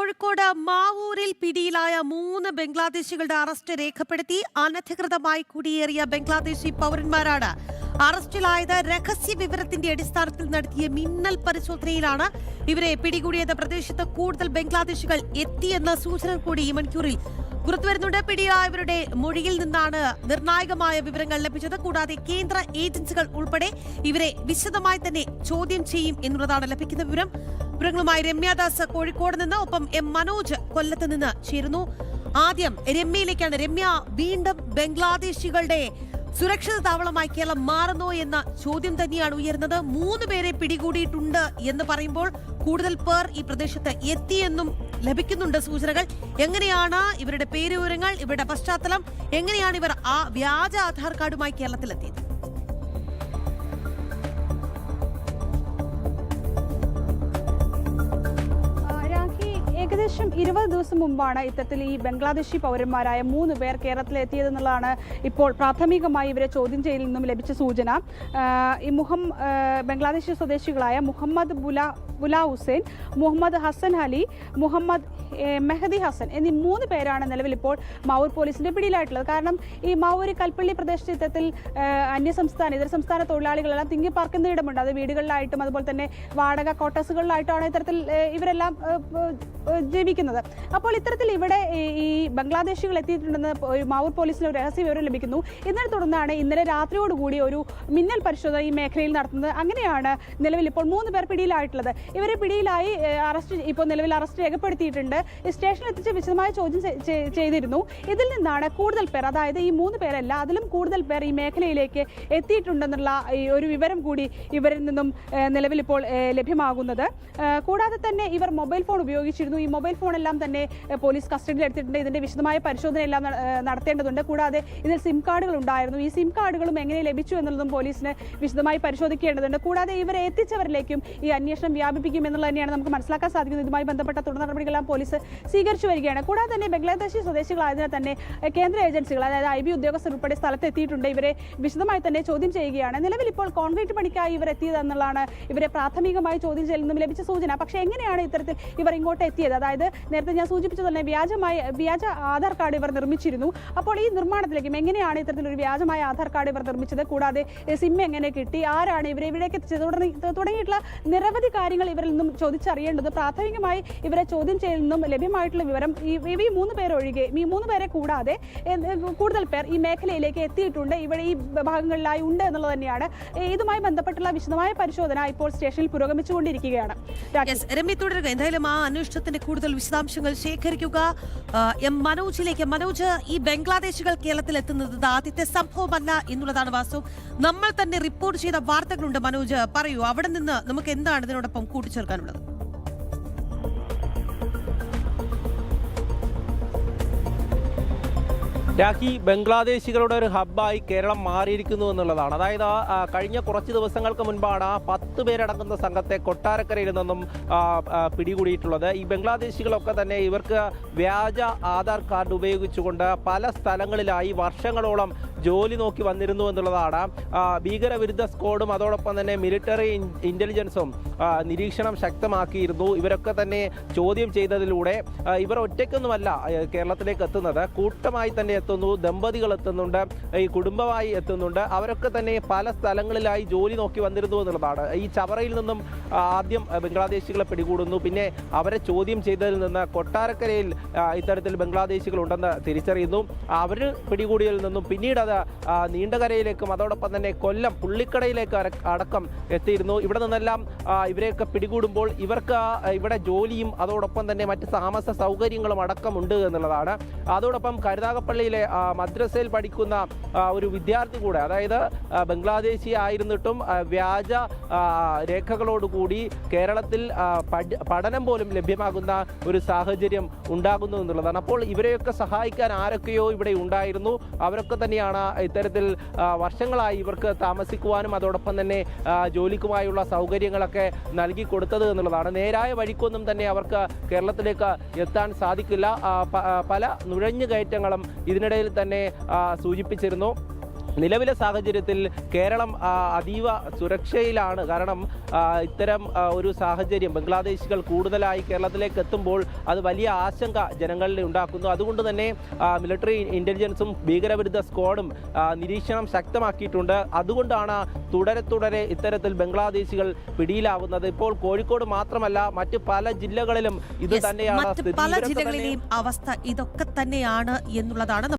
കോഴിക്കോട് മാവൂരിൽ പിടിയിലായ 3 ബംഗ്ലാദേശികളുടെ അറസ്റ്റ് രേഖപ്പെടുത്തി. അനധികൃതമായി കുടിയേറിയ ബംഗ്ലാദേശി പൗരന്മാരാണ് അറസ്റ്റിലായത്. രഹസ്യ വിവരത്തിന്റെ അടിസ്ഥാനത്തിൽ നടത്തിയ മിന്നൽ പരിശോധനയിലാണ് ഇവരെ പിടികൂടിയത്. പ്രദേശത്ത് കൂടുതൽ ബംഗ്ലാദേശികൾ എത്തിയെന്ന സൂചന കൂടി ഈ മണിക്കൂറിൽ പുറത്തുവരുന്നുണ്ട്. പിടിയിലായവരുടെ മൊഴിയിൽ നിന്നാണ് നിർണായകമായ വിവരങ്ങൾ ലഭിച്ചത്. കൂടാതെ കേന്ദ്ര ഏജൻസികൾ ഉൾപ്പെടെ ഇവരെ വിശദമായി തന്നെ ചോദ്യം ചെയ്യും എന്നുള്ളതാണ് ലഭിക്കുന്ന വിവരങ്ങളുമായി രമ്യാദാസ് കോഴിക്കോട് നിന്ന്, ഒപ്പം എം മനോജ് കൊല്ലത്ത് നിന്ന് ചേരുന്നു. ആദ്യം രമ്യയിലേക്കാണ്. രമ്യ, വീണ്ടും ബംഗ്ലാദേശികളുടെ സുരക്ഷിത താവളമായി കേരളം മാറുന്നോ എന്ന ചോദ്യം തന്നെയാണ് ഉയർന്നത്. 3 പേരെ പിടികൂടിയിട്ടുണ്ട് എന്ന് പറയുമ്പോൾ കൂടുതൽ പേർ ഈ പ്രദേശത്ത് എത്തിയെന്നും ലഭിക്കുന്നുണ്ട് സൂചനകൾ. എങ്ങനെയാണ് ഇവരുടെ പേരുവിവരങ്ങൾ, ഇവരുടെ പശ്ചാത്തലം, എങ്ങനെയാണ് ഇവർ ആ വ്യാജ ആധാർ കാർഡുമായി കേരളത്തിലെത്തിയത്? ഏകദേശം 20 ദിവസം മുമ്പാണ് ഇത്തരത്തിൽ ഈ ബംഗ്ലാദേശി പൗരന്മാരായ 3 പേർ കേരളത്തിലെത്തിയതെന്നുള്ളതാണ് ഇപ്പോൾ പ്രാഥമികമായി ഇവരെ ചോദ്യം ചെയ്യലിൽ നിന്നും ലഭിച്ച സൂചന. ഈ ബംഗ്ലാദേശി സ്വദേശികളായ മുഹമ്മദ് ബുലാ ഹുസൈൻ, മുഹമ്മദ് ഹസൻ അലി, മുഹമ്മദ് മെഹദി ഹസൻ എന്നീ 3 പേരാണ് നിലവിൽ ഇപ്പോൾ മാവൂർ പോലീസിന്റെ പിടിയിലായിട്ടുള്ളത്. കാരണം ഈ മാവൂർ കൽപ്പള്ളി പ്രദേശത്ത് ഇത്തരത്തിൽ ഇതര സംസ്ഥാന തൊഴിലാളികളെല്ലാം തിങ്ങി പാർക്കുന്നയിടമുണ്ട്. അത് വീടുകളിലായിട്ടും അതുപോലെ തന്നെ വാടക ക്വാർട്ടേഴ്സുകളിലായിട്ടാണ് ഇത്തരത്തിൽ ഇവരെല്ലാം ജീവിക്കുന്നത്. അപ്പോൾ ഇത്തരത്തിൽ ഇവിടെ ഈ ബംഗ്ലാദേശികൾ എത്തിയിട്ടുണ്ടെന്ന് മാവൂർ പോലീസിന് ഒരു രഹസ്യ വിവരം ലഭിക്കുന്നു. ഇതിനെ തുടർന്നാണ് ഇന്നലെ രാത്രിയോടുകൂടി ഒരു മിന്നൽ പരിശോധന ഈ മേഖലയിൽ നടത്തുന്നത്. അങ്ങനെയാണ് നിലവിൽ ഇപ്പോൾ 3 പേർ പിടിയിലായിട്ടുള്ളത്. ഇവരെ പിടിയിലായി നിലവിൽ അറസ്റ്റ് രേഖപ്പെടുത്തിയിട്ടുണ്ട്. സ്റ്റേഷനിൽ എത്തിച്ച് വിശദമായ ചോദ്യം ചെയ്തിരുന്നു. ഇതിൽ നിന്നാണ് കൂടുതൽ പേർ, അതായത് ഈ 3 പേരല്ല അതിലും കൂടുതൽ പേർ ഈ മേഖലയിലേക്ക് എത്തിയിട്ടുണ്ടെന്നുള്ള ഈ ഒരു വിവരം കൂടി ഇവരിൽ നിന്നും നിലവിൽ ഇപ്പോൾ ലഭ്യമാകുന്നത്. കൂടാതെ തന്നെ ഇവർ മൊബൈൽ ഫോൺ ഉപയോഗിച്ചിരുന്നു. ഈ മൊബൈൽ ഫോണെല്ലാം തന്നെ പോലീസ് കസ്റ്റഡിയിൽ എടുത്തിട്ടുണ്ട്. ഇതിന്റെ വിശദമായ പരിശോധന എല്ലാം നടത്തേണ്ടതുണ്ട്. കൂടാതെ ഇതിൽ സിം കാർഡുകൾ ഉണ്ടായിരുന്നു. ഈ സിം കാർഡുകളും എങ്ങനെ ലഭിച്ചു എന്നുള്ളതും പോലീസിന് വിശദമായി പരിശോധിക്കേണ്ടതുണ്ട്. കൂടാതെ ഇവരെ എത്തിച്ചവരിലേക്കും ഈ അന്വേഷണം വ്യാപിപ്പിക്കും എന്നുള്ളത് തന്നെയാണ് നമുക്ക് മനസ്സിലാക്കാൻ സാധിക്കുന്നത്. ഇതുമായി ബന്ധപ്പെട്ട തുടർ നടപടികളെല്ലാം പോലീസ് സ്വീകരിച്ചു വരികയാണ്. കൂടാതെ തന്നെ ബംഗ്ലാദേശി സ്വദേശികളായതിനാൽ തന്നെ കേന്ദ്ര ഏജൻസികൾ, അതായത് IB ഉദ്യോഗസ്ഥർ ഉൾപ്പെടെ സ്ഥലത്തെത്തിയിട്ടുണ്ട്. ഇവരെ വിശദമായി തന്നെ ചോദ്യം ചെയ്യുകയാണ്. നിലവിൽ ഇപ്പോൾ കോൺക്രീറ്റ് പണിക്കായി ഇവർ എത്തിയതെന്നുള്ളതാണ് ഇവരെ പ്രാഥമികമായി ചോദ്യം ചെയ്യലിൽ നിന്നും ലഭിച്ച സൂചന. പക്ഷേ എങ്ങനെയാണ് ഇത്തരത്തിൽ ഇവർ ഇങ്ങോട്ട് എത്തിയത്? അതായത് നേരത്തെ ഞാൻ സൂചിപ്പിച്ചത് തന്നെ വ്യാജ ആധാർ കാർഡ് ഇവർ നിർമ്മിച്ചിരുന്നു. അപ്പോൾ ഈ നിർമ്മാണത്തിലേക്കും എങ്ങനെയാണ് ഇത്തരത്തിലൊരു വ്യാജമായ ആധാർ കാർഡ് ഇവർ നിർമ്മിച്ചത്, കൂടാതെ സിം എങ്ങനെ കിട്ടി, ആരാണ് ഇവരെ ഇവിടേക്ക് എത്തിച്ചത് തുടങ്ങിയിട്ടുള്ള നിരവധി കാര്യങ്ങൾ ഇവരിൽ നിന്നും ചോദിച്ചറിയേണ്ടത്. പ്രാഥമികമായി ഇവരെ ചോദ്യം ചെയ്യലിൽ നിന്നും ലഭ്യമായിട്ടുള്ള വിവരം ഈ 3 പേരൊഴികെ, ഈ 3 പേരെ കൂടാതെ കൂടുതൽ പേർ ഈ മേഖലയിലേക്ക് എത്തിയിട്ടുണ്ട്, ഇവിടെ ഈ ഭാഗങ്ങളിലായി ഉണ്ട് എന്നുള്ളത് തന്നെയാണ്. ഇതുമായി ബന്ധപ്പെട്ടുള്ള വിശദമായ പരിശോധന ഇപ്പോൾ സ്റ്റേഷനിൽ പുരോഗമിച്ചുകൊണ്ടിരിക്കുകയാണ്. എന്തായാലും ആ അന്വേഷണത്തിന്റെ കൂടുതൽ വിശദാംശങ്ങൾ ശേഖരിക്കുക. എം മനോജിലേക്ക്. മനോജ്, ഈ ബംഗ്ലാദേശികൾ കേരളത്തിൽ എത്തുന്നത് ആദ്യത്തെ സംഭവമല്ല എന്നുള്ളതാണ് വാസ്തവം. നമ്മൾ തന്നെ റിപ്പോർട്ട് ചെയ്ത വാർത്തകളുണ്ട്. മനോജ് പറയൂ, അവിടെ നിന്ന് നമുക്ക് എന്താണ് ഇതിനോടൊപ്പം കൂട്ടിച്ചേർക്കാനുള്ളത്? രാഖി, ബംഗ്ലാദേശികളുടെ ഒരു ഹബ്ബായി കേരളം മാറിയിരിക്കുന്നു എന്നുള്ളതാണ്. അതായത് കഴിഞ്ഞ കുറച്ച് ദിവസങ്ങൾക്ക് മുൻപാണ് 10 പേരടങ്ങുന്ന സംഘത്തെ കൊട്ടാരക്കരയിൽ നിന്നും പിടികൂടിയിട്ടുള്ളത്. ഈ ബംഗ്ലാദേശികളൊക്കെ തന്നെ ഇവർക്ക് വ്യാജ ആധാർ കാർഡ് ഉപയോഗിച്ചുകൊണ്ട് പല സ്ഥലങ്ങളിലായി വർഷങ്ങളോളം ജോലി നോക്കി വന്നിരുന്നു എന്നുള്ളതാണ്. ഭീകരവിരുദ്ധ സ്ക്വാഡും അതോടൊപ്പം തന്നെ മിലിറ്ററി ഇന്റലിജൻസും നിരീക്ഷണം ശക്തമാക്കിയിരുന്നു. ഇവരൊക്കെ തന്നെ ചോദ്യം ചെയ്തതിലൂടെ ഇവർ ഒറ്റയ്ക്കൊന്നുമല്ല കേരളത്തിലേക്ക് എത്തുന്നത്, കൂട്ടമായി തന്നെ എത്തുന്നു, ദമ്പതികൾ എത്തുന്നുണ്ട്, ഈ കുടുംബമായി എത്തുന്നുണ്ട്. അവരൊക്കെ തന്നെ പല സ്ഥലങ്ങളിലായി ജോലി നോക്കി വന്നിരുന്നു എന്നുള്ളതാണ്. ഈ ചവറയിൽ നിന്നും ആദ്യം ബംഗ്ലാദേശികളെ പിടികൂടുന്നു. പിന്നെ അവരെ ചോദ്യം ചെയ്തതിൽ നിന്ന് കൊട്ടാരക്കരയിൽ ഇത്തരത്തിൽ ബംഗ്ലാദേശികൾ ഉണ്ടെന്ന് തിരിച്ചറിയുന്നു. അവർ പിടികൂടിയതിൽ നിന്നും പിന്നീട് അത് നീണ്ടകരയിലേക്കും അതോടൊപ്പം തന്നെ കൊല്ലം പുള്ളിക്കടയിലേക്ക് അടക്കം എത്തിയിരുന്നു. ഇവിടെ നിന്നെല്ലാം ഇവരെയൊക്കെ പിടികൂടുമ്പോൾ ഇവർക്ക് ഇവിടെ ജോലിയും അതോടൊപ്പം തന്നെ മറ്റ് താമസ സൗകര്യങ്ങളും അടക്കമുണ്ട് എന്നുള്ളതാണ്. അതോടൊപ്പം കരുനാഗപ്പള്ളിയിലെ മദ്രസയിൽ പഠിക്കുന്ന ഒരു വിദ്യാർത്ഥി കൂടെ, അതായത് ബംഗ്ലാദേശി ആയിരുന്നിട്ടും വ്യാജ രേഖകളോടുകൂടി കേരളത്തിൽ പഠനം പോലും ലഭ്യമാകുന്ന ഒരു സാഹചര്യം ഉണ്ടാകുന്നു എന്നുള്ളതാണ്. അപ്പോൾ ഇവരെയൊക്കെ സഹായിക്കാൻ ആരൊക്കെയോ ഇവിടെ ഉണ്ടായിരുന്നു. അവരൊക്കെ തന്നെയാണ് ഇത്തരത്തിൽ വർഷങ്ങളായി ഇവർക്ക് താമസിക്കുവാനും അതോടൊപ്പം തന്നെ ജോലിക്കുമായുള്ള സൗകര്യങ്ങളൊക്കെ നൽകി കൊടുത്തത് എന്നുള്ളതാണ്. നേരായ വഴിക്കൊന്നും തന്നെ അവർക്ക് കേരളത്തിലേക്ക് എത്താൻ സാധിക്കില്ല. പല നുഴഞ്ഞുകയറ്റങ്ങളും ഇതിനിടയിൽ തന്നെ സൂചിപ്പിച്ചിരുന്നു. നിലവിലെ സാഹചര്യത്തിൽ കേരളം അതീവ സുരക്ഷയിലാണ്. കാരണം ഇത്തരം ഒരു സാഹചര്യം ബംഗ്ലാദേശികൾ കൂടുതലായി കേരളത്തിലേക്ക് എത്തുമ്പോൾ അത് വലിയ ആശങ്ക ജനങ്ങളിൽ ഉണ്ടാക്കുന്നു. അതുകൊണ്ട് തന്നെ മിലിറ്ററി ഇന്റലിജൻസും ഭീകരവിരുദ്ധ സ്ക്വാഡും നിരീക്ഷണം ശക്തമാക്കിയിട്ടുണ്ട്. അതുകൊണ്ടാണ് തുടരെ ഇത്തരത്തിൽ ബംഗ്ലാദേശികൾ പിടിയിലാവുന്നത്. ഇപ്പോൾ കോഴിക്കോട് മാത്രമല്ല മറ്റ് പല ജില്ലകളിലും ഇത് തന്നെയാണ് പല ജില്ലകളിലെയും അവസ്ഥ ഇതൊക്കെ തന്നെയാണ് എന്നുള്ളതാണ്